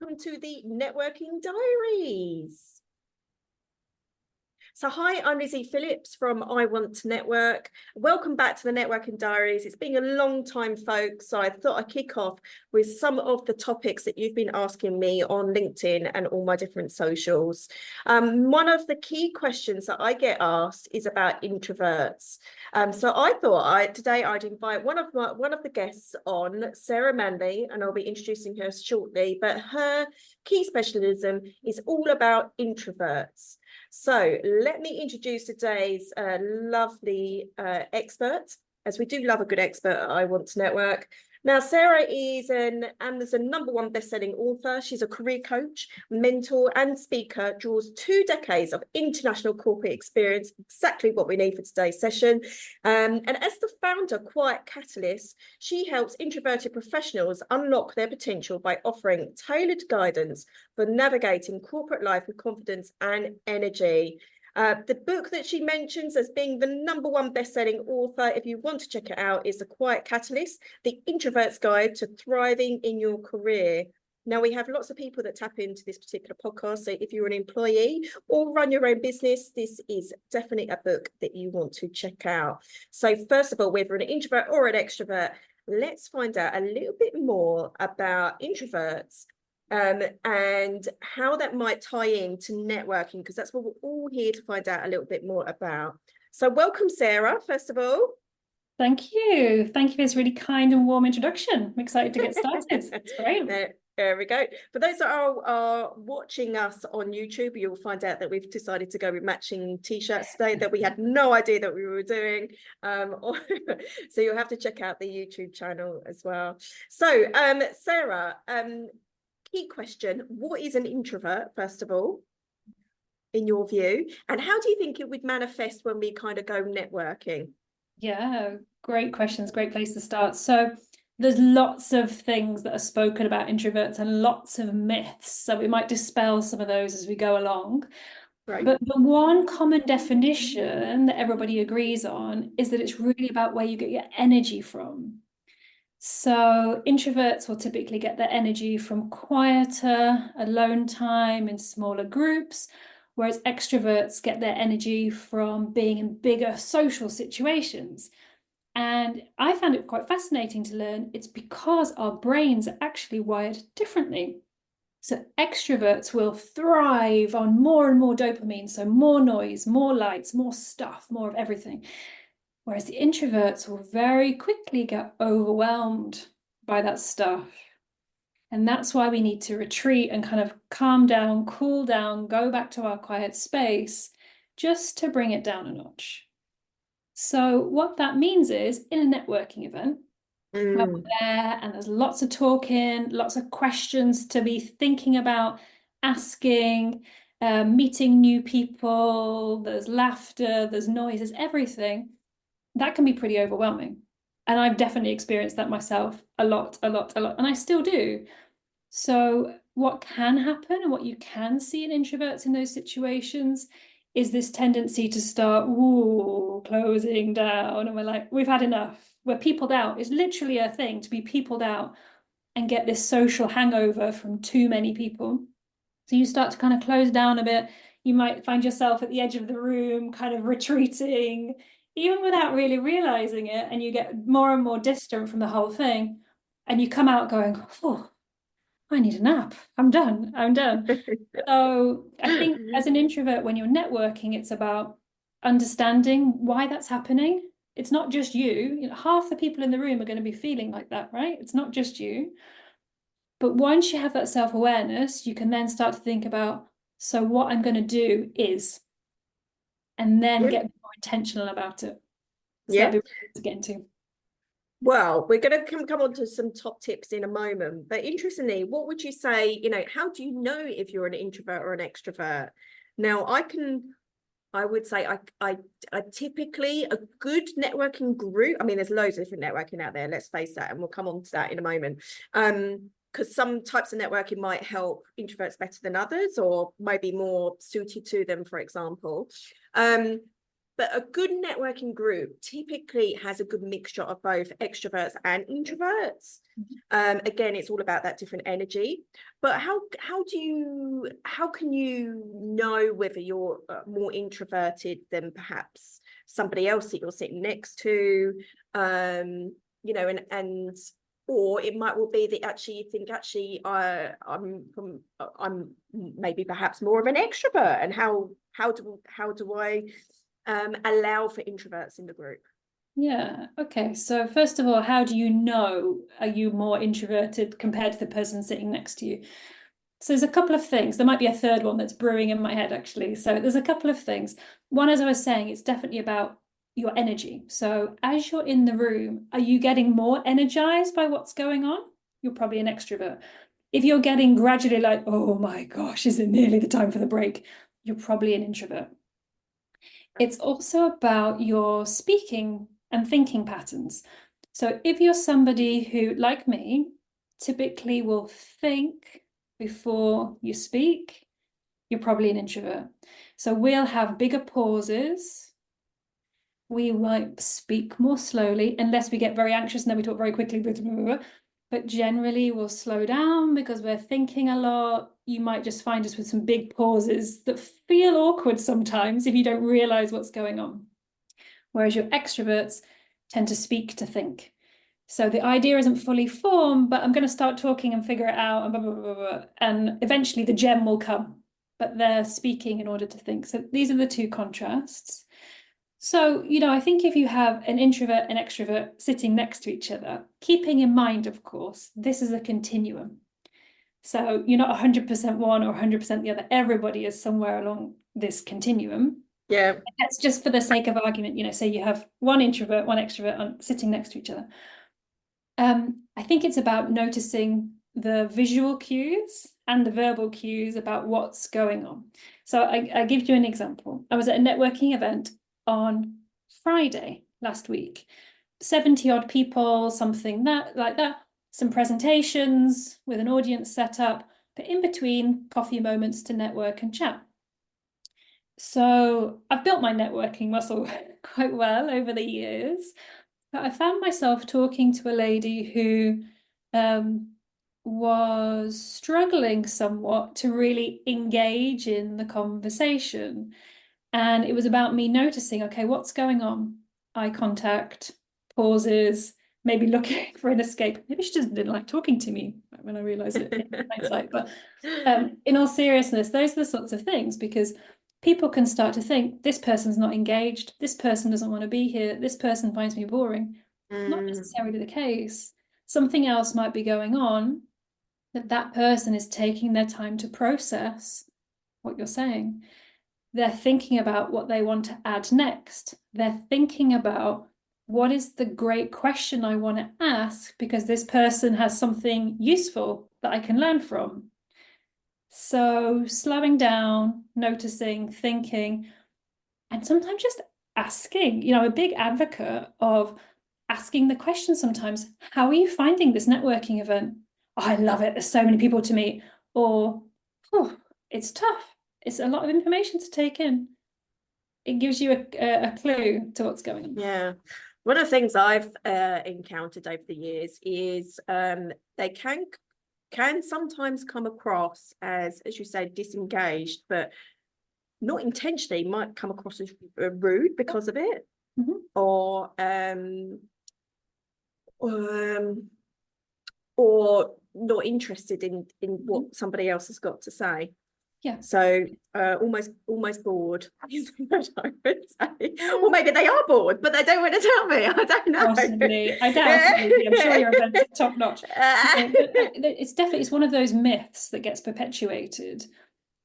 welcome to the Networking Diaries. So hi, I'm Lizzie Phillips from I Want to Network. Welcome back to the Networking Diaries. It's been a long time, folks, so I thought I'd kick off with some of the topics that you've been asking me on LinkedIn and all my different socials. One of the key questions that I get asked is about introverts. So I thought today I'd invite one of the guests on, Sarah Manley, and I'll be introducing her shortly, but her key specialism is all about introverts. So let me introduce today's lovely expert, as we do love a good expert at I Want to Network. Now, Sarah is an Amazon #1 bestselling author. She's a career coach, mentor, and speaker, draws 2 decades of international corporate experience, exactly what we need for today's session. And as the founder of Quiet Catalyst, she helps introverted professionals unlock their potential by offering tailored guidance for navigating corporate life with confidence and energy. The book that she mentions as being the #1 bestselling author, if you want to check it out, is The Quiet Catalyst, The Introvert's Guide to Thriving in Your Career. Now, we have lots of people that tap into this particular podcast, so if you're an employee or run your own business, this is definitely a book that you want to check out. So first of all, whether an introvert or an extrovert, let's find out a little bit more about introverts and how that might tie into networking, because that's what we're all here to find out a little bit more about. So welcome, Sarah, first of all. Thank you. Thank you for this really kind and warm introduction. I'm excited to get started. It's great. There we go. For those that are watching us on YouTube, you'll find out that we've decided to go with matching t-shirts today that we had no idea that we were doing. So you'll have to check out the YouTube channel as well. So Sarah, key question, what is an introvert, first of all, in your view? And how do you think it would manifest when we kind of go networking? Yeah, great questions. Great place to start. So there's lots of things that are spoken about introverts and lots of myths. So we might dispel some of those as we go along. Right. But the one common definition that everybody agrees on is that it's really about where you get your energy from. So introverts will typically get their energy from quieter, alone time in smaller groups, whereas extroverts get their energy from being in bigger social situations. And I found it quite fascinating to learn it's because our brains are actually wired differently. So extroverts will thrive on more and more dopamine, so more noise, more lights, more stuff, more of everything. Whereas the introverts will very quickly get overwhelmed by that stuff. And that's why we need to retreat and kind of calm down, cool down, go back to our quiet space just to bring it down a notch. So what that means is in a networking event, when we're there and there's lots of talking, lots of questions to be thinking about, asking, meeting new people, there's laughter, there's noise, there's everything. That can be pretty overwhelming. And I've definitely experienced that myself a lot, and I still do. So what can happen and what you can see in introverts in those situations is this tendency to start closing down. And we're like, we've had enough. We're peopled out. It's literally a thing to be peopled out and get this social hangover from too many people. So you start to kind of close down a bit. You might find yourself at the edge of the room, kind of retreating, even without really realizing it. And you get more and more distant from the whole thing. And you come out going, oh, I need a nap. I'm done. I'm done. So I think as an introvert, when you're networking, it's about understanding why that's happening. It's not just you. You know, half the people in the room are going to be feeling like that, right? It's not just you. But once you have that self-awareness, you can then start to think about, so what I'm going to do is, and then Yeah. get more intentional about it. So Yeah. that'd be really good to get into. Well, we're going to come on to some top tips in a moment. But interestingly, what would you say, how do you know if you're an introvert or an extrovert? Now, I would say I typically a good networking group. I mean, there's loads of different networking out there, let's face that, and we'll come on to that in a moment. Because some types of networking might help introverts better than others, or maybe more suited to them, for example. but a good networking group typically has a good mixture of both extroverts and introverts. Again, it's all about that different energy. But how can you know whether you're more introverted than perhaps somebody else that you're sitting next to? You know, and or it might well be that actually you think I'm maybe perhaps more of an extrovert, and how do I allow for introverts in the group? Yeah, okay. So first of all, how do you know, are you more introverted compared to the person sitting next to you? So there's a couple of things. There might be a third one that's brewing in my head, actually. So there's a couple of things. One, as I was saying, it's definitely about your energy. So as you're in the room, are you getting more energized by what's going on? You're probably an extrovert. If you're getting gradually like, oh my gosh, is it nearly the time for the break? You're probably an introvert. It's also about your speaking and thinking patterns. So if you're somebody who, like me, typically will think before you speak, you're probably an introvert. So we'll have bigger pauses. We might speak more slowly, unless we get very anxious and then we talk very quickly. But generally, we'll slow down because we're thinking a lot. You might just find us with some big pauses that feel awkward sometimes if you don't realize what's going on. Whereas your extroverts tend to speak to think. So the idea isn't fully formed, but I'm going to start talking and figure it out, and blah, blah, blah, blah, and eventually the gem will come. But they're speaking in order to think. So these are the two contrasts. So, you know, I think if you have an introvert and extrovert sitting next to each other, keeping in mind, of course, this is a continuum. So you're not 100% one or 100% the other. Everybody is somewhere along this continuum. Yeah. That's just for the sake of argument, you know, say you have one introvert, one extrovert sitting next to each other. I think it's about noticing the visual cues and the verbal cues about what's going on. So I give you an example. I was at a networking event on Friday last week. 70 odd people, something like that, some presentations with an audience set up, but in between coffee moments to network and chat. So I've built my networking muscle quite well over the years, but I found myself talking to a lady who was struggling somewhat to really engage in the conversation. And it was about me noticing, okay, what's going on? Eye contact, pauses, maybe looking for an escape. Maybe she just didn't like talking to me when I realized it in hindsight. But in all seriousness, those are the sorts of things, because people can start to think, this person's not engaged, this person doesn't want to be here, this person finds me boring. Not necessarily the case. Something else might be going on, that person is taking their time to process what you're saying. They're thinking about what they want to add next. They're thinking about, what is the great question I want to ask, because this person has something useful that I can learn from. So slowing down, noticing, thinking, and sometimes just asking. You know, I'm a big advocate of asking the question sometimes. How are you finding this networking event? Oh, I love it. There's so many people to meet. Or, oh, it's tough. It's a lot of information to take in. It gives you a clue to what's going on. Yeah. One of the things I've encountered over the years is they can sometimes come across as you say, disengaged, but not intentionally, might come across as rude because of it, or not interested in what somebody else has got to say. Yeah. So almost bored is what I would say. Or maybe they are bored, but they don't want to tell me. I don't know. Possibly. I doubt it. I'm sure your event's top notch. It's one of those myths that gets perpetuated,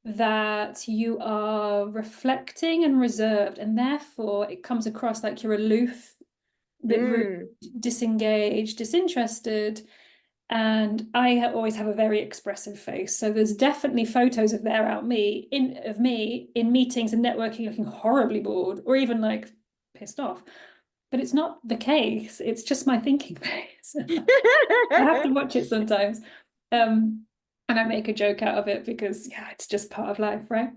that you are reflecting and reserved, and therefore it comes across like you're aloof, a bit rude, disengaged, disinterested. And I always have a very expressive face, so there's definitely photos of me in meetings and networking looking horribly bored or even like pissed off. But it's not the case. It's just my thinking face. I have to watch it sometimes, and I make a joke out of it because, yeah, it's just part of life, right?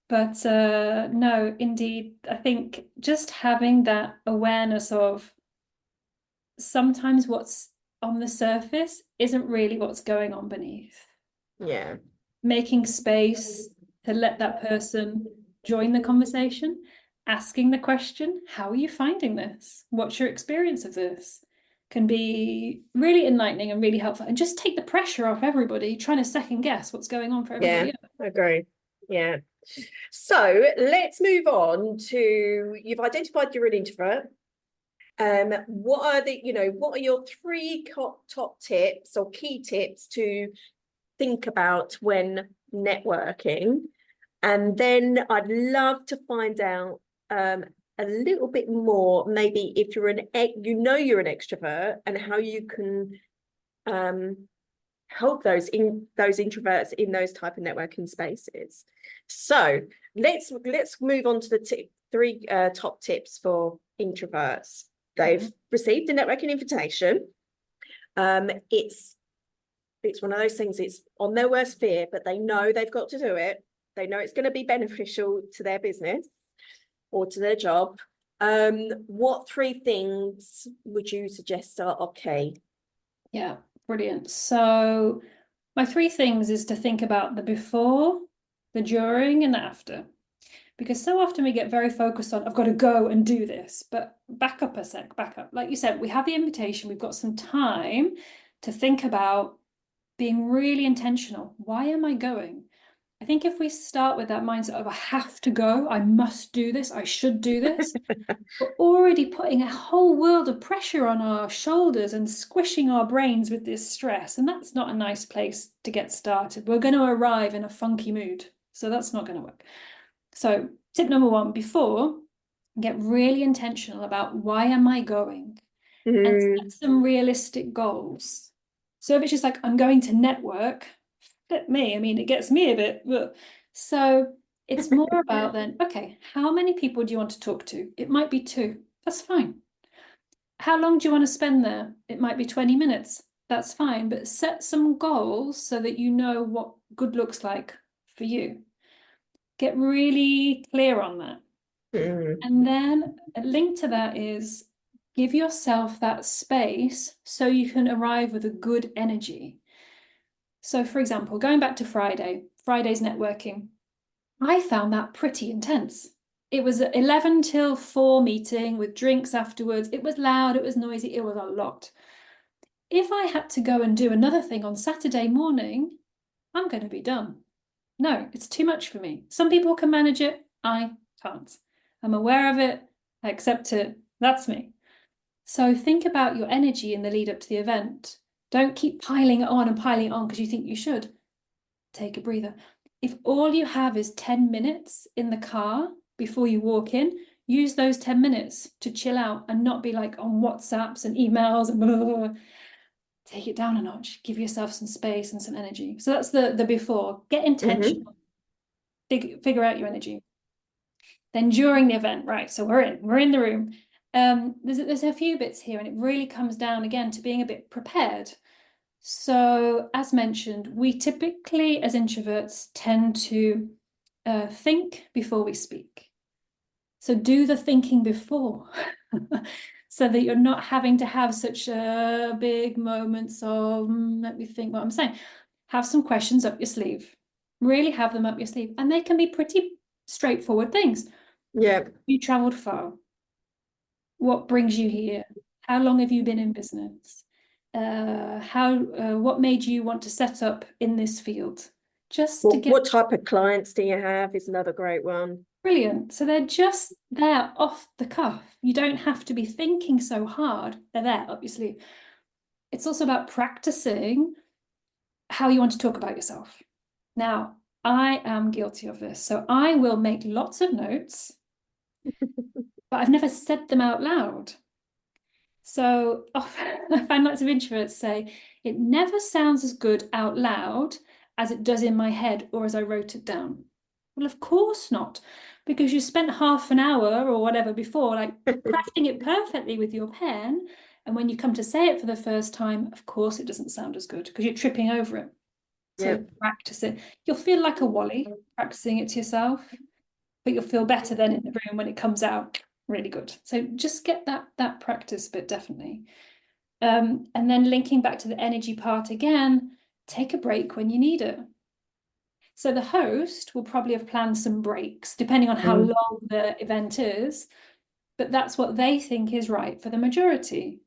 But no, indeed, I think just having that awareness of sometimes what's on the surface isn't really what's going on beneath. Yeah. Making space to let that person join the conversation, asking the question, how are you finding this? What's your experience of this? Can be really enlightening and really helpful. And just take the pressure off everybody trying to second guess what's going on for everybody Yeah, else. agree. Yeah. So let's move on to, you've identified you're an introvert. What are what are your three top tips or key tips to think about when networking? And then I'd love to find out a little bit more, maybe if you're you're an extrovert, and how you can help those introverts in those type of networking spaces. So let's move on to the three top tips for introverts. They've received a networking invitation. It's one of those things, it's on their worst fear, but they know they've got to do it. They know it's going to be beneficial to their business or to their job. What three things would you suggest are okay? Yeah, brilliant. So my three things is to think about the before, the during, and the after. Because so often we get very focused on, I've got to go and do this, but back up a sec, back up. Like you said, we have the invitation, we've got some time to think about being really intentional. Why am I going? I think if we start with that mindset of I have to go, I must do this, I should do this, we're already putting a whole world of pressure on our shoulders and squishing our brains with this stress. And that's not a nice place to get started. We're going to arrive in a funky mood. So that's not going to work. So tip number one, before, get really intentional about why am I going? And set some realistic goals. So if it's just like, I'm going to network, let me, I mean, it gets me a bit, ugh. So it's more about then, okay, how many people do you want to talk to? It might be two, that's fine. How long do you want to spend there? It might be 20 minutes, that's fine. But set some goals so that you know what good looks like for you. Get really clear on that. And then a link to that is give yourself that space so you can arrive with a good energy. So, for example, going back to Friday's networking, I found that pretty intense. It was an 11 till 4 meeting with drinks afterwards. It was loud, it was noisy, it was a lot. If I had to go and do another thing on Saturday morning, I'm going to be done. No, it's too much for me. Some people can manage it, I can't. I'm aware of it, I accept it, that's me. So think about your energy in the lead up to the event. Don't keep piling it on and piling it on because you think you should. Take a breather. If all you have is 10 minutes in the car before you walk in, use those 10 minutes to chill out and not be like on WhatsApps and emails and blah, blah, blah. Take it down a notch. Give yourself some space and some energy. So that's the before. Get intentional. Figure out your energy. Then during the event, right, so we're in the room. There's a few bits here, and it really comes down again to being a bit prepared. So as mentioned, we typically as introverts tend to think before we speak. So do the thinking before so that you're not having to have such big moments of, let me think what I'm saying. Have some questions up your sleeve. Really have them up your sleeve. And they can be pretty straightforward things. Yeah. You traveled far. What brings you here? How long have you been in business? What made you want to set up in this field? Just to get What type of clients do you have is another great one. brilliant. So they're just there off the cuff. You don't have to be thinking so hard. They're there up your sleeve. It's also about practicing how you want to talk about yourself. Now, I am guilty of this. So I will make lots of notes, but I've never said them out loud. So often I find lots of introverts say, it never sounds as good out loud as it does in my head or as I wrote it down. Well, of course not, because you spent half an hour or whatever before, like crafting it perfectly with your pen. And when you come to say it for the first time, of course, it doesn't sound as good because you're tripping over it. So Yep. practice it. You'll feel like a Wally practicing it to yourself. but you'll feel better then in the room when it comes out really good. So just get that practice bit, definitely. And then linking back to the energy part again, take a break when you need it. So the host will probably have planned some breaks, depending on how long the event is, but that's what they think is right for the majority.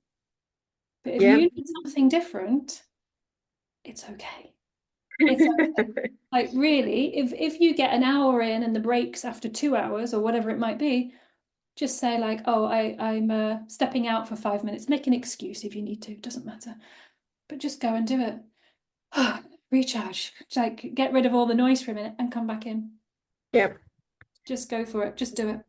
But if you need something different, it's okay. It's okay. Like really, if you get an hour in and the breaks after 2 hours or whatever it might be, just say like, oh, I'm stepping out for 5 minutes. Make an excuse if you need to, doesn't matter. But just go and do it. Recharge, like get rid of all the noise for a minute and come back in. Yeah. Just go for it. Just do it.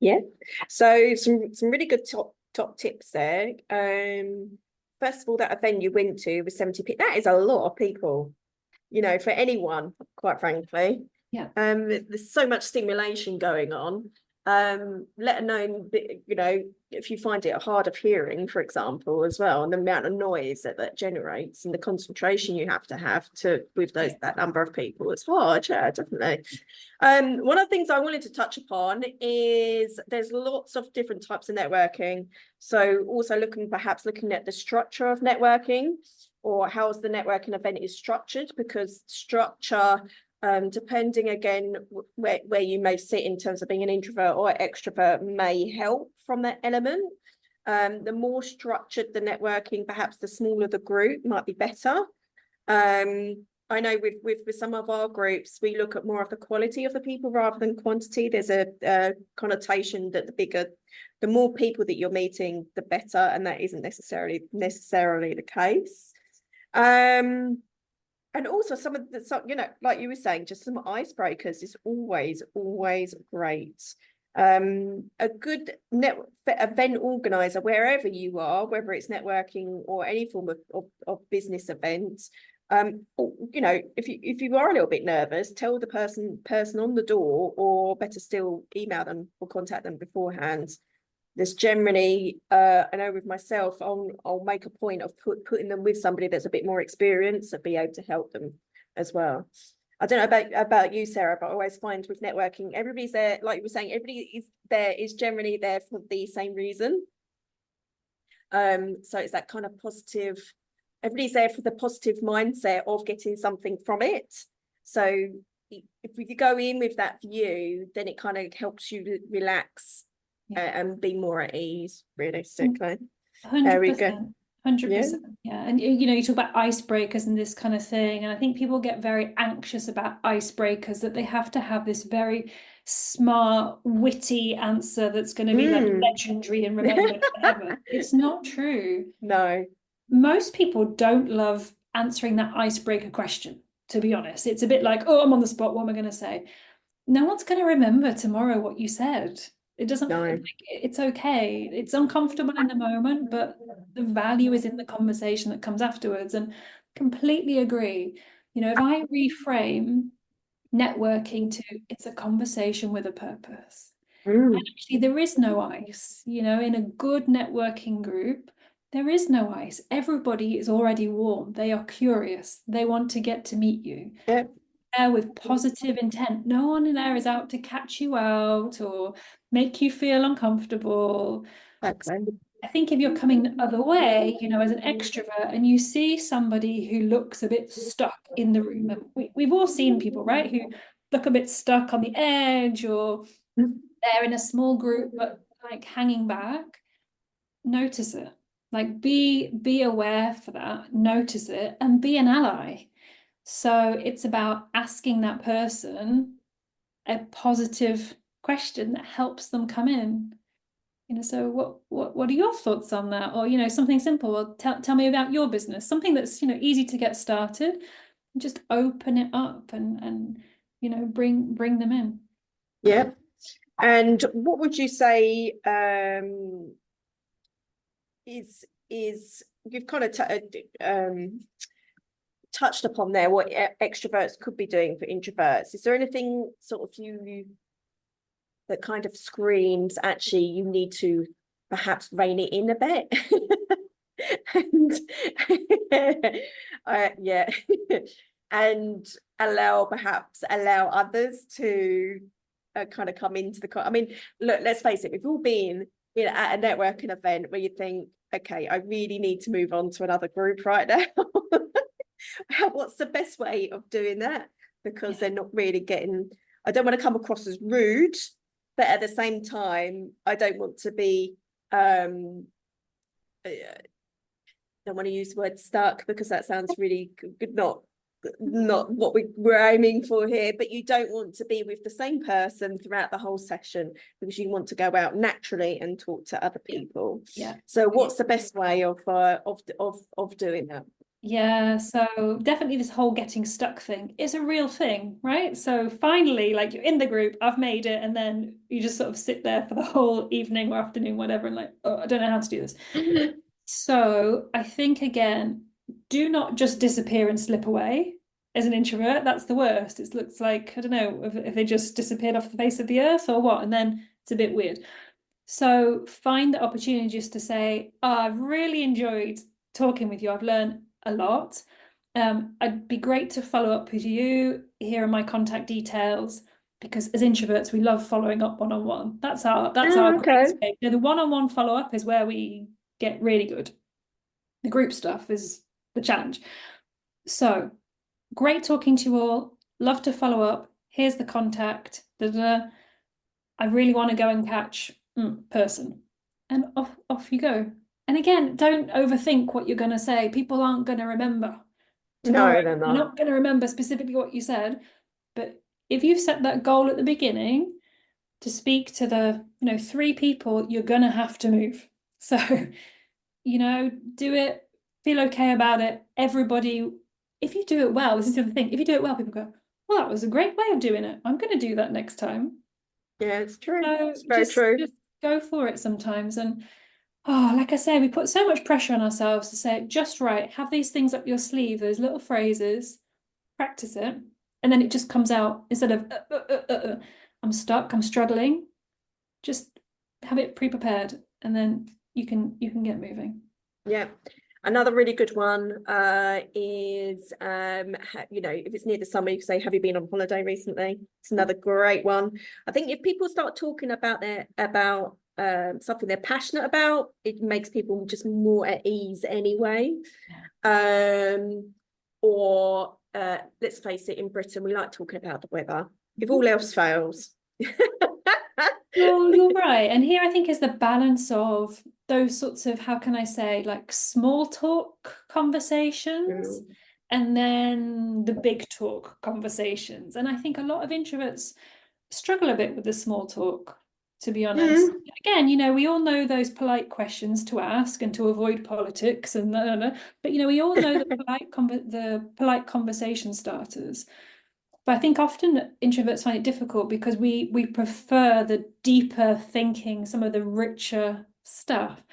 Yeah. So some really good top tips there. First of all, that event you went to with 70 people, that is a lot of people, you know, for anyone, quite frankly. Yeah. There's so much stimulation going on. Let alone, you know, if you find it hard of hearing, for example, as well, and the amount of noise that generates and the concentration you have to with that number of people, it's hard. Yeah, definitely. One of the things I wanted to touch upon is there's lots of different types of networking. So also perhaps looking at the structure of networking, or how the networking event is structured, because structure, depending again where you may sit in terms of being an introvert or extrovert, may help from that element. The more structured the networking, perhaps the smaller the group might be better. I know with some of our groups, we look at more of the quality of the people rather than quantity. There's a connotation that the more people that you're meeting, the better, and that isn't necessarily the case. And also some, you know, like you were saying, just some icebreakers is always great. A good event organizer, wherever you are, whether it's networking or any form of business event, you know, if you are a little bit nervous, tell the person on the door, or better still, email them or contact them beforehand. There's generally, I know with myself, I'll make a point of putting them with somebody that's a bit more experienced and be able to help them as well. I don't know about you, Sarah, but I always find with networking, everybody's there, like you were saying, everybody is generally there for the same reason. So it's that kind of positive, everybody's there for the positive mindset of getting something from it. So if you go in with that view, then it kind of helps you relax and be more at ease, realistically. 100%. 100%. Yeah. And you know, you talk about icebreakers and this kind of thing, and I think people get very anxious about icebreakers, that they have to have this very smart, witty answer that's going to be like legendary and remembered forever. It's not true. No. Most people don't love answering that icebreaker question, to be honest. It's a bit like, oh, I'm on the spot, what am I going to say? No one's going to remember tomorrow what you said. It doesn't, it's okay. It's uncomfortable in the moment, but the value is in the conversation that comes afterwards. And completely agree. You know, if I reframe networking to it's a conversation with a purpose. And actually, there is no ice. You know, in a good networking group, there is no ice. Everybody is already warm. They are curious. They want to get to meet you. Yep. There with positive intent. No one in there is out to catch you out or make you feel uncomfortable. Exactly. I think if you're coming the other way, you know, as an extrovert, and you see somebody who looks a bit stuck in the room, and we've all seen people, right, who look a bit stuck on the edge, or they're in a small group but like hanging back, notice it. Like be aware for that, notice it, and be an ally. So it's about asking that person a positive question that helps them come in. You know, so what are your thoughts on that? Or, you know, something simple. Or tell me about your business. Something that's, you know, easy to get started. Just open it up and you know, bring them in. Yeah. And what would you say is you've kind of touched upon there what extroverts could be doing for introverts? Is there anything sort of you that kind of screams actually you need to perhaps rein it in a bit? And yeah, and allow others to kind of come into the, I mean, look, let's face it, we've all been, you know, at a networking event where you think, okay, I really need to move on to another group right now. What's the best way of doing that? Because they're not really getting, I don't want to come across as rude, but at the same time, I don't want to be, don't want to use the word stuck because that sounds really good, not what we're aiming for here, but you don't want to be with the same person throughout the whole session because you want to go out naturally and talk to other people. Yeah. So what's the best way of doing that? Yeah, so definitely this whole getting stuck thing is a real thing, right? So finally, like you're in the group, I've made it, and then you just sort of sit there for the whole evening or afternoon, whatever, and like, oh, I don't know how to do this. So I think again, do not just disappear and slip away as an introvert. That's the worst. It looks like, I don't know, if they just disappeared off the face of the earth or what, and then it's a bit weird. So find the opportunity just to say, oh, I've really enjoyed talking with you. I've learned a lot. I'd be great to follow up with you. Here are my contact details. Because as introverts, we love following up one-on-one. That's our okay. great. You know, the one-on-one follow-up is where we get really good. The group stuff is the challenge. So great talking to you all. Love to follow up. Here's the contact. I really want to go and catch person. And off you go. And again, don't overthink what you're going to say. People aren't going to remember. Tomorrow, No, they're you're not. not going to remember specifically what you said. But if you've set that goal at the beginning to speak to the, 3 people, you're going to have to move. So, do it, feel okay about it. Everybody, if you do it well, this is the other thing. If you do it well, people go, well, that was a great way of doing it. I'm going to do that next time. Yeah, it's true. So It's very true. just go for it sometimes. And like I say, we put so much pressure on ourselves to say it just right, have these things up your sleeve, those little phrases, practice it, and then it just comes out instead of I'm stuck, I'm struggling. Just have it pre-prepared, and then you can get moving. Yeah. Another really good one is, if it's near the summer, you can say, have you been on holiday recently? It's another great one. I think if people start talking about something they're passionate about, it makes people just more at ease anyway. Yeah. Or let's face it, in Britain, we like talking about the weather. If all else fails. You're right. And here I think is the balance of those sorts of, how can I say, like small talk conversations and then the big talk conversations. And I think a lot of introverts struggle a bit with the small talk, to be honest. Again, we all know those polite questions to ask and to avoid politics and but we all know the polite conversation starters. But I think often introverts find it difficult because we prefer the deeper thinking, some of the richer stuff.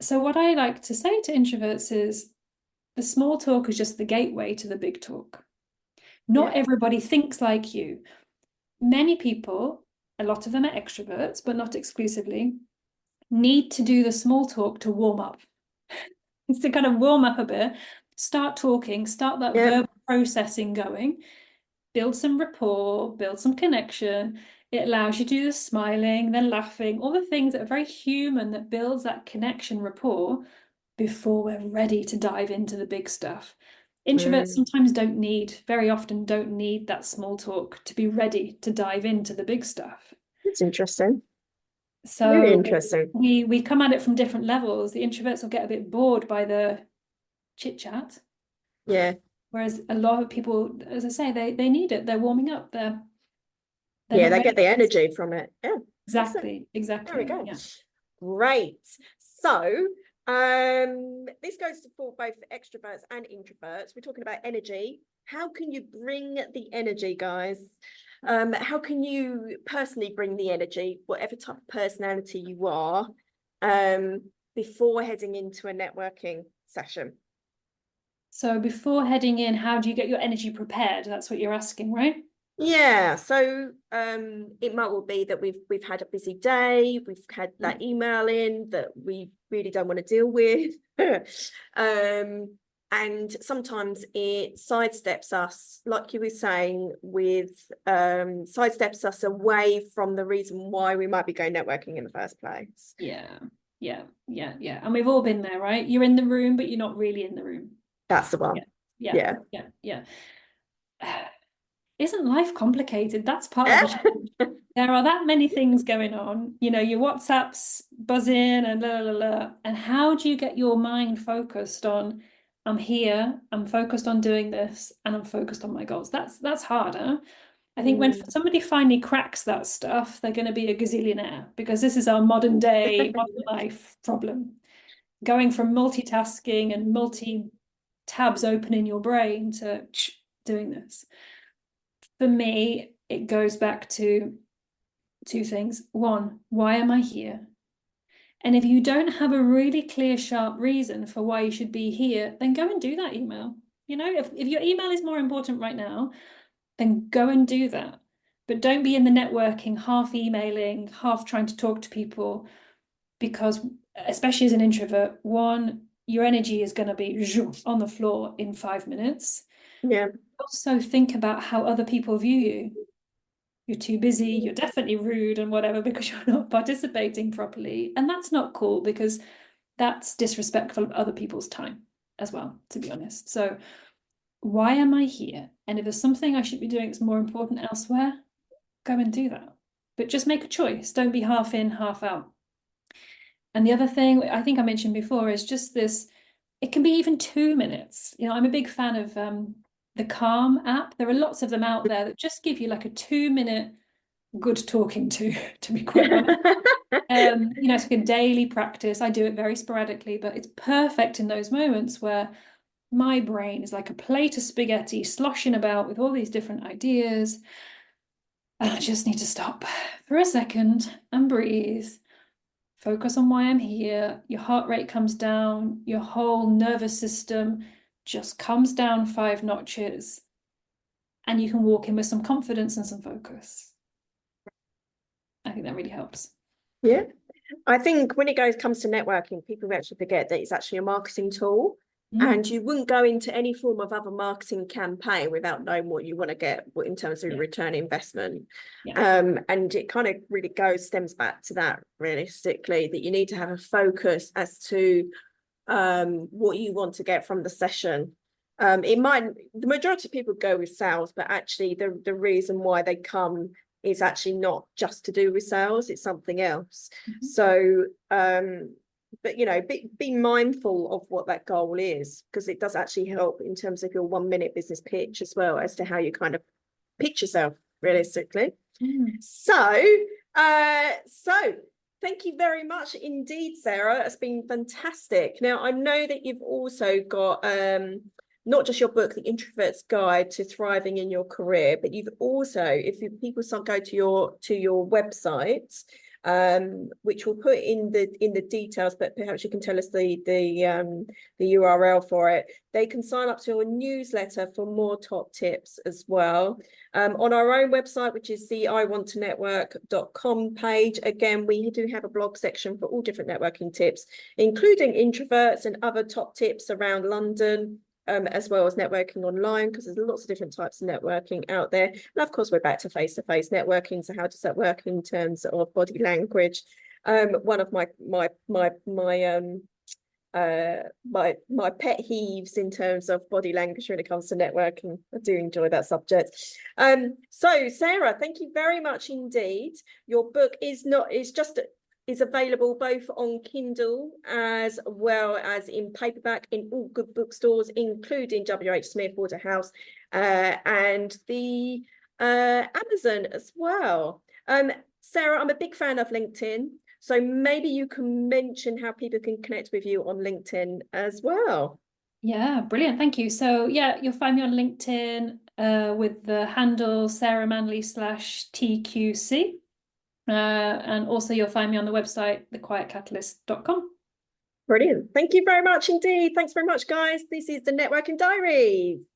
So what I like to say to introverts is the small talk is just the gateway to the big talk. Not everybody thinks like you. Many people, a lot of them are extroverts, but not exclusively, need to do the small talk to warm up. It's to kind of warm up a bit, start talking, start that verbal processing going, build some rapport, build some connection. It allows you to do the smiling, then laughing, all the things that are very human that builds that connection rapport before we're ready to dive into the big stuff. Introverts sometimes very often don't need that small talk to be ready to dive into the big stuff. It's interesting. So really interesting. We come at it from different levels. The introverts will get a bit bored by the chit chat. Yeah. Whereas a lot of people, as I say, they need it. They're warming up. They get the energy from it. Yeah. Exactly. There we go. Yeah. Great. So this goes for both extroverts and introverts. We're talking about energy. How can you bring the energy, guys? How can you personally bring the energy, whatever type of personality you are, before heading into a networking session? So before heading in, how do you get your energy prepared? That's what you're asking, right? Yeah, so it might well be that we've had a busy day, we've had that email in that we really don't want to deal with. and sometimes it sidesteps us, like you were saying, sidesteps us away from the reason why we might be going networking in the first place. Yeah. And we've all been there, right? You're in the room, but you're not really in the room. That's the one. Yeah. Isn't life complicated? That's part of the challenge. There are that many things going on. You know, your WhatsApps buzzing and la la la. And how do you get your mind focused on, I'm here, I'm focused on doing this, and I'm focused on my goals? That's harder. I think when somebody finally cracks that stuff, they're going to be a gazillionaire, because this is our modern day, modern life problem. Going from multitasking and multi-tabs open in your brain to doing this. For me, it goes back to two things. One, why am I here? And if you don't have a really clear, sharp reason for why you should be here, then go and do that email. You know, if your email is more important right now, then go and do that. But don't be in the networking, half emailing, half trying to talk to people, because especially as an introvert, one, your energy is going to be on the floor in 5 minutes. Yeah. Also think about how other people view you. You're too busy, you're definitely rude and whatever because you're not participating properly. And that's not cool, because that's disrespectful of other people's time as well, to be honest. So why am I here? And if there's something I should be doing that's more important elsewhere, go and do that. But just make a choice. Don't be half in, half out. And the other thing I think I mentioned before is just this, it can be even 2 minutes. You know, I'm a big fan of the Calm app. There are lots of them out there that just give you like a 2-minute good talking to be quite honest. You know, it's like a daily practice. I do it very sporadically, but it's perfect in those moments where my brain is like a plate of spaghetti sloshing about with all these different ideas. And I just need to stop for a second and breathe. Focus on why I'm here. Your heart rate comes down. Your whole nervous system just comes down 5 notches. And you can walk in with some confidence and some focus. I think that really helps. Yeah. I think when it comes to networking, people actually forget that it's actually a marketing tool. And you wouldn't go into any form of other marketing campaign without knowing what you want to get in terms of return investment. And it kind of really stems back to that realistically, that you need to have a focus as to what you want to get from the session. The majority of people go with sales, but actually the reason why they come is actually not just to do with sales, it's something else. So but you know, be mindful of what that goal is, because it does actually help in terms of your 1-minute business pitch as well, as to how you kind of pitch yourself realistically. So thank you very much indeed, Sarah. It's been fantastic. Now I know that you've also got not just your book, The Introvert's Guide to Thriving in Your Career, but you've also, if people go to your website, which we'll put in the details, but perhaps you can tell us the URL for it. They can sign up to your newsletter for more top tips as well. On our own website, which is the iwanttonetwork.com page, again, we do have a blog section for all different networking tips, including introverts and other top tips around London, as well as networking online, because there's lots of different types of networking out there. And of course, we're back to face-to-face networking. So how does that work in terms of body language? One of my pet heaves in terms of body language when it comes to networking. I do enjoy that subject. So Sarah, thank you very much indeed. Your book is available both on Kindle as well as in paperback in all good bookstores, including WH Smith, Waterhouse, and the Amazon as well. Sarah, I'm a big fan of LinkedIn, so maybe you can mention how people can connect with you on LinkedIn as well. Yeah, brilliant. Thank you. So yeah, you'll find me on LinkedIn with the handle Sarah Manley /TQC. And also you'll find me on the website, thequietcatalyst.com. Brilliant. Thank you very much indeed. Thanks very much, guys. This is the Networking Diaries.